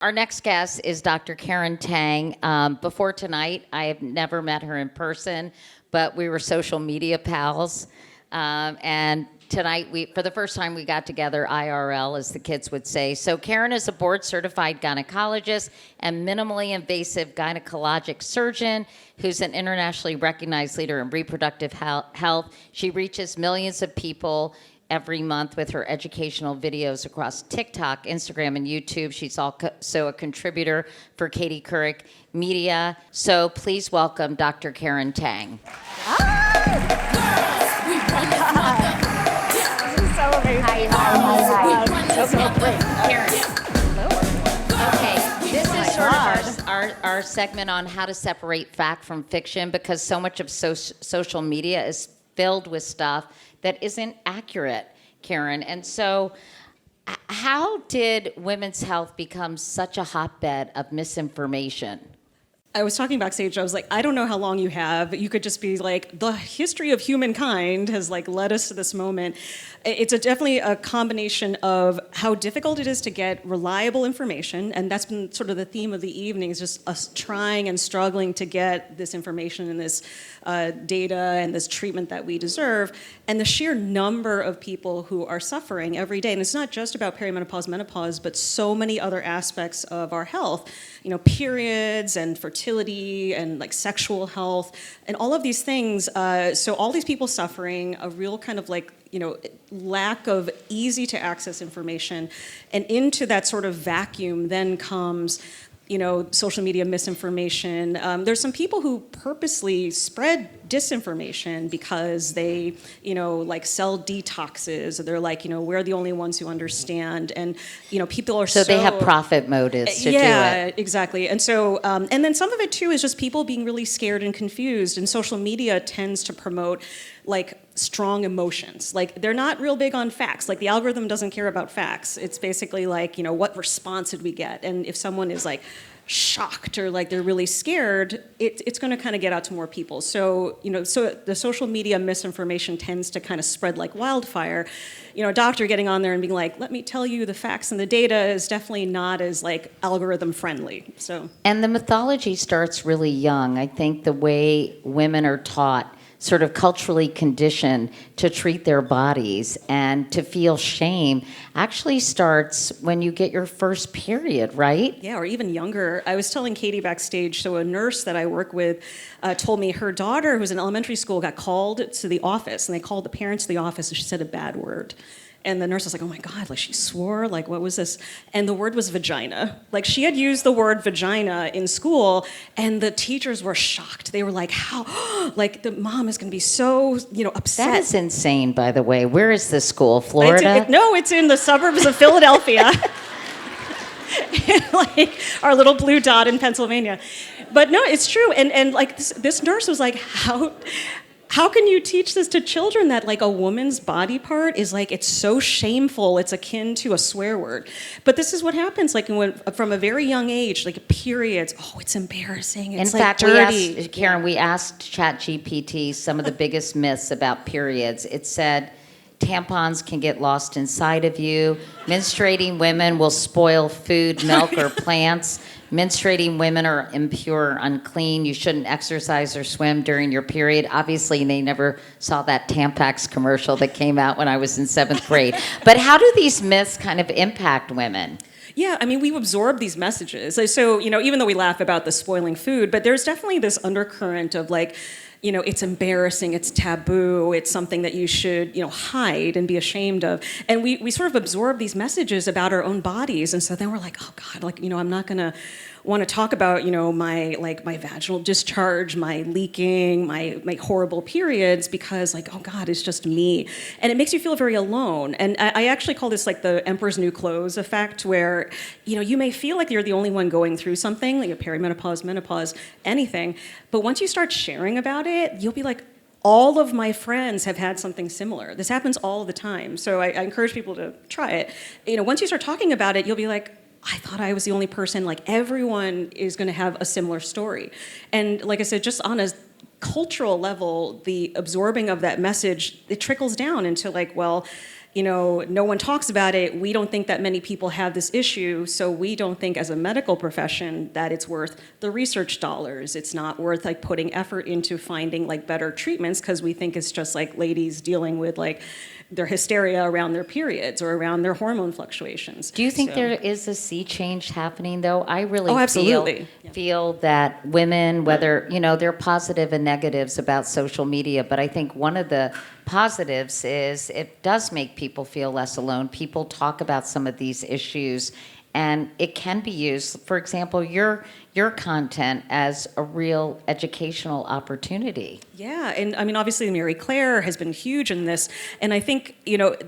Our next guest is Dr. Karen Tang. Before tonight, I have never met her in person, but we were social media pals. And tonight, for the first time, we got together IRL, as the kids would say. So Karen is a board-certified gynecologist and minimally invasive gynecologic surgeon who's an internationally recognized leader in reproductive health. She reaches millions of people every month with her educational videos across TikTok, Instagram, and YouTube. She's also a contributor for Katie Couric Media. So please welcome Dr. Karen Tang. Okay, this is sort of our segment on how to separate fact from fiction, because so much of social media is filled with stuff that isn't accurate, Karen. And so how did women's health become such a hotbed of misinformation? I was talking backstage, I was like, I don't know how long you have. You could just be like, the history of humankind has led us to this moment. It's definitely a combination of how difficult it is to get reliable information, and that's been sort of the theme of the evening, is just us trying and struggling to get this information and this data and this treatment that we deserve, and the sheer number of people who are suffering every day. And it's not just about perimenopause, menopause, but so many other aspects of our health, periods and fertility and sexual health and all of these things. So all these people suffering, a real kind of lack of easy to access information, and into that sort of vacuum then comes social media misinformation. There's some people who purposely spread disinformation because they, sell detoxes. Or they're we're the only ones who understand. And, people are so... So they have profit motives to do it. Yeah, exactly. And so, and then some of it too is just people being really scared and confused. And social media tends to promote strong emotions. They're not real big on facts. The algorithm doesn't care about facts. It's basically what response did we get? And if someone is shocked or they're really scared, it's going to kind of get out to more people. So, so the social media misinformation tends to kind of spread like wildfire. A doctor getting on there and being let me tell you the facts and the data is definitely not as algorithm friendly. So, and the mythology starts really young. I think the way women are taught, sort of culturally conditioned to treat their bodies and to feel shame, actually starts when you get your first period, right? Yeah, or even younger. I was telling Katie backstage, so a nurse that I work with told me her daughter, who's in elementary school, got called to the office, and they called the parents to the office, and she said a bad word. And the nurse was like, oh my God, she swore, what was this? And the word was vagina. She had used the word vagina in school, and the teachers were shocked. They were like, how? The mom is going to be so, upset. That is insane, by the way. Where is this school? Florida? It's in the suburbs of Philadelphia. Our little blue dot in Pennsylvania. But no, it's true. And this nurse was like, how can you teach this to children that a woman's body part is it's so shameful, it's akin to a swear word? But this is what happens from a very young age, periods, it's embarrassing, it's in fact, dirty. We asked ChatGPT some of the biggest myths about periods. It said tampons can get lost inside of you, menstruating women will spoil food, milk, or plants. Menstruating women are impure or unclean. You shouldn't exercise or swim during your period. Obviously, they never saw that Tampax commercial that came out when I was in 7th grade. But how do these myths kind of impact women? Yeah, we absorb these messages. So, even though we laugh about the spoiling food, but there's definitely this undercurrent of it's embarrassing, it's taboo, it's something that you should, hide and be ashamed of. And we sort of absorb these messages about our own bodies. And so then we're like, oh God, I'm not gonna want to talk about, my vaginal discharge, my leaking, my horrible periods, because oh God, it's just me. And it makes you feel very alone. And I actually call this the Emperor's New Clothes effect, where, you may feel like you're the only one going through something, like a perimenopause, menopause, anything. But once you start sharing about it, you'll be like, all of my friends have had something similar. This happens all the time. So I encourage people to try it. Once you start talking about it, you'll be like, I thought I was the only person. Everyone is going to have a similar story. And like I said, just on a cultural level, the absorbing of that message, it trickles down into no one talks about it. We don't think that many people have this issue, so we don't think as a medical profession that it's worth the research dollars. It's not worth like putting effort into finding like better treatments because we think it's just like ladies dealing with like their hysteria around their periods or around their hormone fluctuations. Do you think there is a sea change happening, though? I really absolutely. feel that women, whether, there are positive and negatives about social media, but I think one of the positives is it does make people feel less alone. People talk about some of these issues, and it can be used, for example, your content as a real educational opportunity. Yeah, and I mean, obviously Mary Claire has been huge in this, and I think,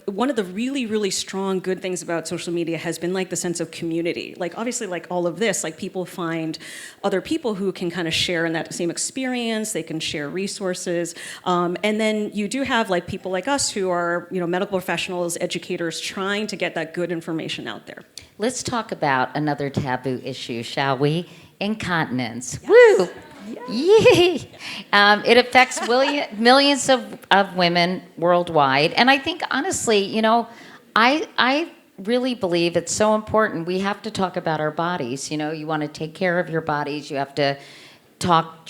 one of the really, really strong good things about social media has been like the sense of community. Like obviously like all of this, like people find other people who can kind of share in that same experience, they can share resources, and then you do have like people like us who are, medical professionals, educators, trying to get that good information out there. Let's talk about another taboo issue, shall we? Incontinence. Yes. Woo! Yes. Yay! It affects millions of women worldwide. And I think, honestly, I really believe it's so important. We have to talk about our bodies. You want to take care of your bodies. You have to talk,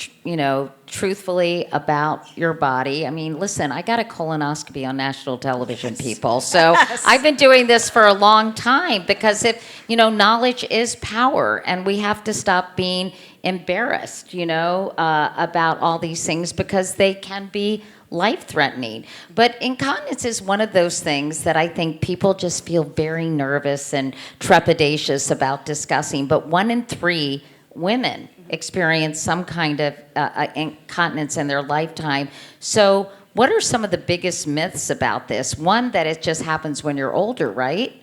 truthfully about your body. I mean, listen, I got a colonoscopy on national television, people. So Yes. I've been doing this for a long time because knowledge is power, and we have to stop being embarrassed, about all these things because they can be life-threatening. But incontinence is one of those things that I think people just feel very nervous and trepidatious about discussing. But 1 in 3 women experience some kind of incontinence in their lifetime. So what are some of the biggest myths about this? One, that it just happens when you're older, right?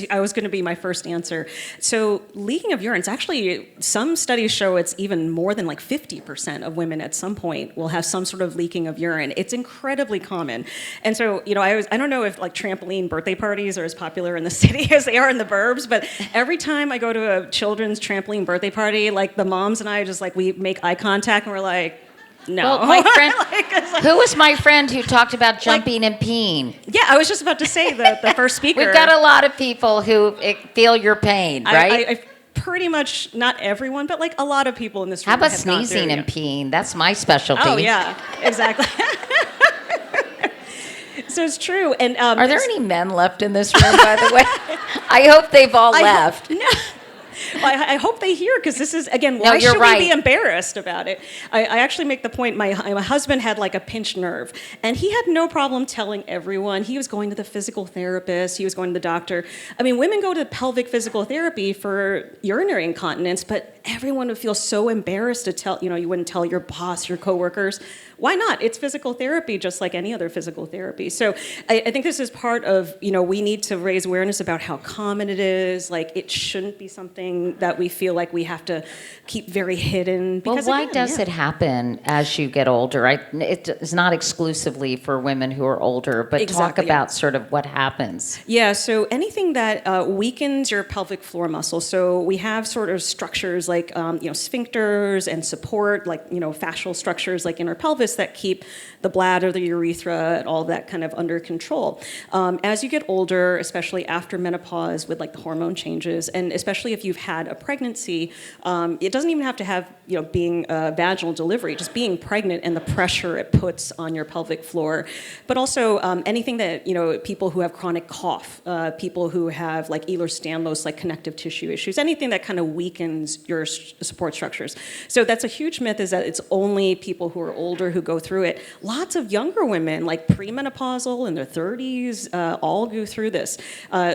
I was going to be my first answer. So leaking of urine, it's actually, some studies show it's even more than like 50% of women at some point will have some sort of leaking of urine. It's incredibly common. And so, I don't know if like trampoline birthday parties are as popular in the city as they are in the burbs, but every time I go to a children's trampoline birthday party, like the moms and I just like, we make eye contact and we're like, no. Well, my friend, who was my friend who talked about jumping and peeing? Yeah, I was just about to say the first speaker. We've got a lot of people who feel your pain, right? I pretty much, not everyone, but like a lot of people in this room. How about have gone sneezing through, and peeing? That's my specialty. Oh, yeah, exactly. So it's true. And are there any men left in this room, by the way? I hope they've all left. No. Well, I hope they hear, because this is, again, why should we be embarrassed about it? I actually make the point, my husband had like a pinched nerve, and he had no problem telling everyone. He was going to the physical therapist, he was going to the doctor. I mean, women go to pelvic physical therapy for urinary incontinence, but everyone would feel so embarrassed to tell, you wouldn't tell your boss, your coworkers. Why not? It's physical therapy, just like any other physical therapy. So I think this is part of, we need to raise awareness about how common it is. Like, it shouldn't be something that we feel like we have to keep very hidden. Because why does it happen as you get older? It's not exclusively for women who are older, but talk about sort of what happens. Yeah, so anything that weakens your pelvic floor muscle. So we have sort of structures like, sphincters and support, like, fascial structures like inner pelvis that keep the bladder, the urethra, and all that kind of under control. As you get older, especially after menopause with like the hormone changes, and especially if you've had a pregnancy, it doesn't even have to have, being a vaginal delivery, just being pregnant and the pressure it puts on your pelvic floor. But also anything that, people who have chronic cough, people who have like Ehlers-Danlos, like connective tissue issues, anything that kind of weakens your support structures. So that's a huge myth, is that it's only people who are older who go through it. Lots of younger women, like premenopausal in their 30s, all go through this.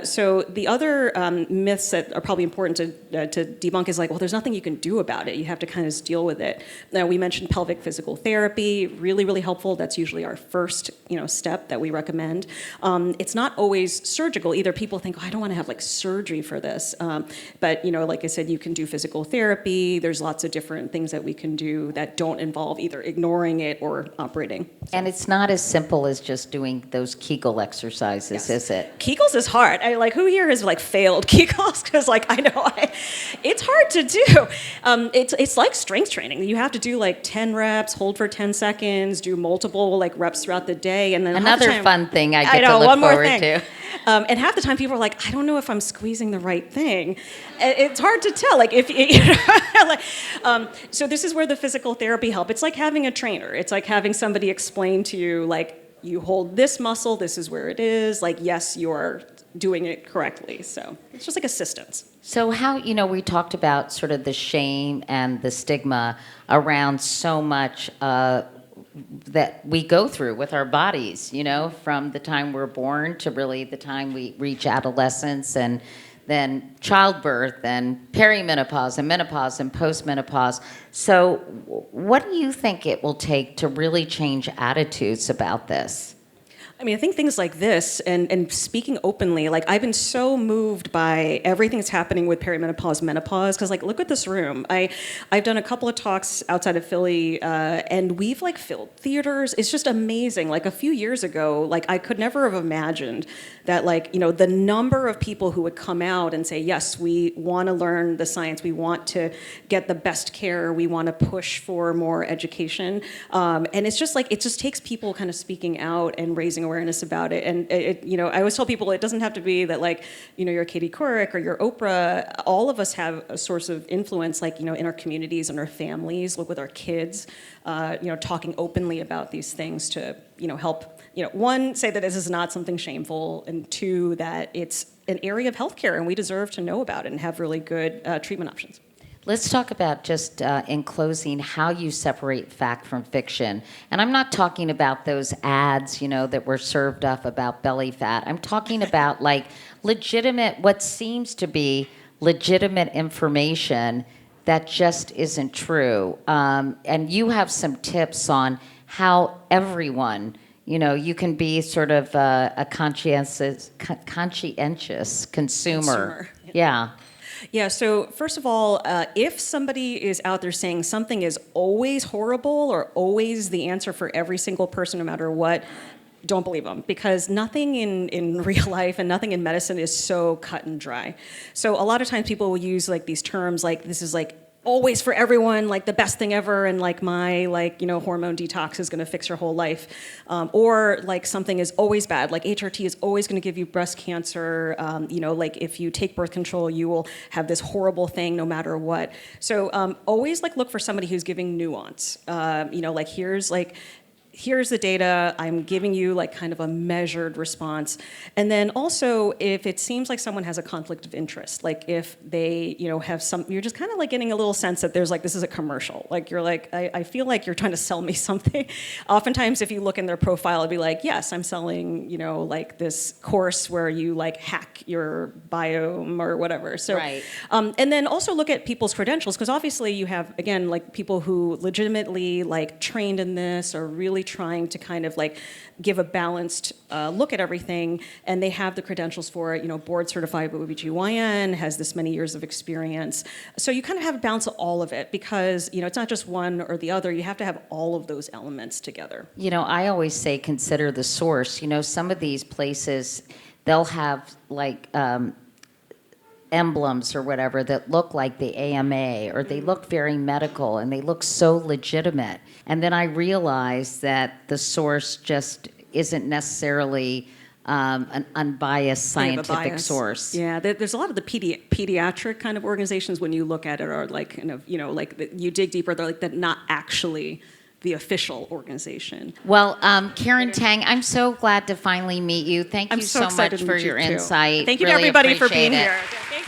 So the other myths that are probably important to debunk is like, well, there's nothing you can do about it. You have to kind of just deal with it. Now, we mentioned pelvic physical therapy, really, really helpful. That's usually our first, step that we recommend. It's not always surgical either. People think, oh, I don't want to have like surgery for this. But, like I said, you can do physical therapy. There's lots of different things that we can do that don't involve either ignoring it or operating. And it's not as simple as just doing those Kegel exercises, is it? Kegels is hard. Who here has like failed Kegels? Because I know it's hard to do. It's like strength training. You have to do like 10 reps, hold for 10 seconds, do multiple like reps throughout the day, and then another fun thing I get to look forward to. And half the time people are like, I don't know if I'm squeezing the right thing. It's hard to tell. Like if you know, so this is where the physical therapy help. It's like having a trainer. It's like having somebody explain to you, like, you hold this muscle, this is where it is. Like, yes, you're doing it correctly. So it's just like assistance. So how, we talked about sort of the shame and the stigma around so much that we go through with our bodies, from the time we're born to really the time we reach adolescence, and then childbirth and perimenopause and menopause and postmenopause. So what do you think it will take to really change attitudes about this? I mean, I think things like this and speaking openly, like I've been so moved by everything that's happening with perimenopause, menopause, because like look at this room. I've done a couple of talks outside of Philly, and we've like filled theaters. It's just amazing. Like a few years ago, like I could never have imagined that like, the number of people who would come out and say, yes, we want to learn the science, we want to get the best care, we want to push for more education. And it's just like, it just takes people kind of speaking out and raising awareness about it. And I always tell people it doesn't have to be that like, you're Katie Couric or you're Oprah. All of us have a source of influence, like, in our communities and our families, like with our kids, talking openly about these things to, help, one, say that this is not something shameful, and two, that it's an area of healthcare and we deserve to know about it and have really good treatment options. Let's talk about just in closing how you separate fact from fiction. And I'm not talking about those ads, that were served up about belly fat. I'm talking about like legitimate, what seems to be legitimate information that just isn't true. And you have some tips on how everyone, you can be sort of a conscientious consumer. Yeah. Yeah, so first of all, if somebody is out there saying something is always horrible or always the answer for every single person no matter what, don't believe them, because nothing in real life and nothing in medicine is so cut and dry. So a lot of times people will use like these terms like this is like always for everyone, like the best thing ever, and like my hormone detox is going to fix your whole life, or like something is always bad, like HRT is always going to give you breast cancer, like if you take birth control you will have this horrible thing no matter what. So always like look for somebody who's giving nuance, like here's the data, I'm giving you like kind of a measured response. And then also if it seems like someone has a conflict of interest, like if they, have some, you're just kind of like getting a little sense that there's like, this is a commercial. Like you're like, I feel like you're trying to sell me something. Oftentimes if you look in their profile, it'd be like, yes, I'm selling, like this course where you like hack your biome or whatever. So, right. And then also look at people's credentials, because obviously you have, again, like people who legitimately like trained in this or really trying to kind of like give a balanced look at everything, and they have the credentials for it, board certified by OBGYN, has this many years of experience. So you kind of have a balance of all of it, because it's not just one or the other, you have to have all of those elements together. I always say consider the source. Some of these places, they'll have like emblems or whatever that look like the AMA, or they look very medical and they look so legitimate. And then I realized that the source just isn't necessarily an unbiased scientific source. Yeah, there's a lot of the pediatric kind of organizations, when you look at it, are like kind of, you dig deeper, they're like not actually the official organization. Well, Karen Tang, I'm so glad to finally meet you. Thank you so much for your insight. Thank you really to everybody for being it. here. Thank you.